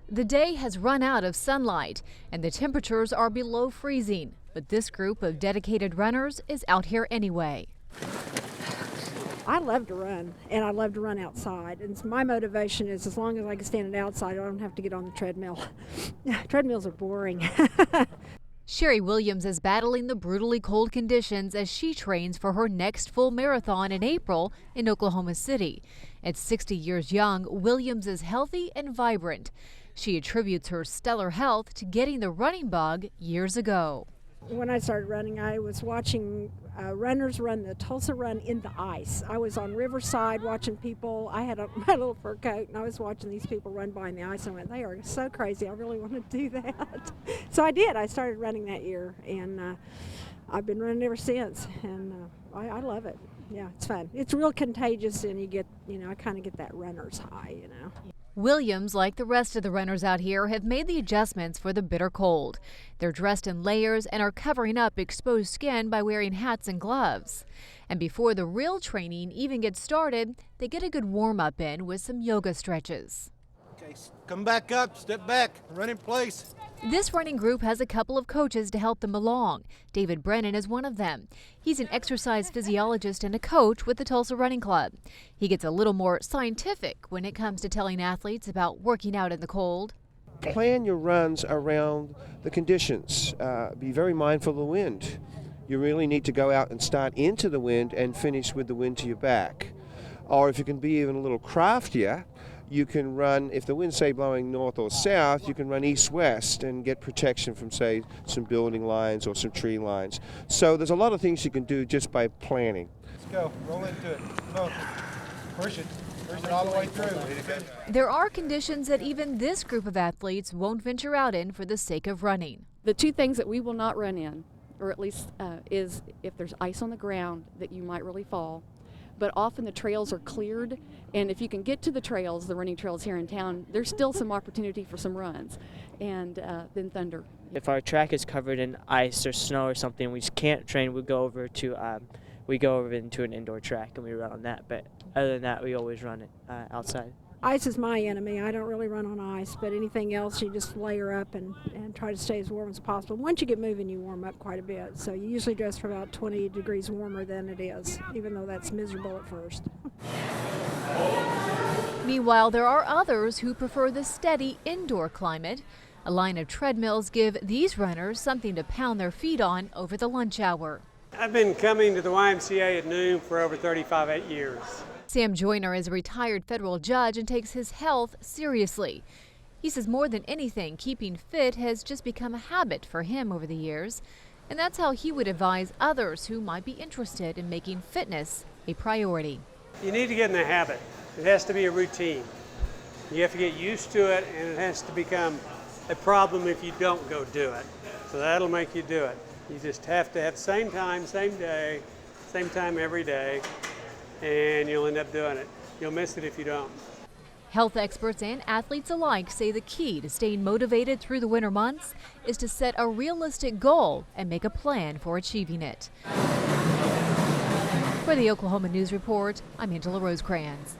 The day has run out of sunlight and the temperatures are below freezing, but this group of dedicated runners is out here anyway. I love to run, and I love to run outside. And my motivation is as long as I can stand it outside, I don't have to get on the treadmill. Treadmills are boring. Sherry Williams is battling the brutally cold conditions as she trains for her next full marathon in April in Oklahoma City. At 60 years young, Williams is healthy and vibrant. She attributes her stellar health to getting the running bug years ago. When I started running, I was watching runners run the Tulsa Run in the ice. I was on Riverside watching people. I had my little fur coat, and I was watching these people run by in the ice. And I went, they are so crazy. I really want to do that. So I did. I started running that year, and I've been running ever since. And I love it. Yeah, it's fun. It's real contagious, and you get, I kind of get that runner's high, Williams, like the rest of the runners out here, have made the adjustments for the bitter cold. They're dressed in layers and are covering up exposed skin by wearing hats and gloves. And before the real training even gets started, they get a good warm-up in with some yoga stretches. Okay, come back up, step back, run in place. This running group has a couple of coaches to help them along. David Brennan is one of them. He's an exercise physiologist and a coach with the Tulsa Running Club. He gets a little more scientific when it comes to telling athletes about working out in the cold. Plan your runs around the conditions. Be very mindful of the wind. You really need to go out and start into the wind and finish with the wind to your back. Or if you can be even a little craftier, you can run, if the wind's, say, blowing north or south, you can run east-west and get protection from, say, some building lines or some tree lines. So there's a lot of things you can do just by planning. Let's go. Roll into it. Come on. Push it. Push it all the way through. There are conditions that even this group of athletes won't venture out in for the sake of running. The two things that we will not run in, or at least is if there's ice on the ground that you might really fall. But often the trails are cleared, and if you can get to the trails, the running trails here in town, there's still some opportunity for some runs, and then thunder. If our track is covered in ice or snow or something, we just can't train. We go over into an indoor track and we run on that. But other than that, we always run it outside. Ice is my enemy. I don't really run on ice, but anything else, you just layer up and try to stay as warm as possible. Once you get moving, you warm up quite a bit. So you usually dress for about 20 degrees warmer than it is, even though that's miserable at first. Meanwhile, there are others who prefer the steady indoor climate. A line of treadmills give these runners something to pound their feet on over the lunch hour. I've been coming to the YMCA at noon for over 35 years. Sam Joyner is a retired federal judge and takes his health seriously. He says more than anything, keeping fit has just become a habit for him over the years. And that's how he would advise others who might be interested in making fitness a priority. You need to get in the habit. It has to be a routine. You have to get used to it, and it has to become a problem if you don't go do it. So that'll make you do it. You just have to have the same time, same day, same time every day, and you'll end up doing it. You'll miss it if you don't. Health experts and athletes alike say the key to staying motivated through the winter months is to set a realistic goal and make a plan for achieving it. For the Oklahoma News Report, I'm Angela Rosecrans.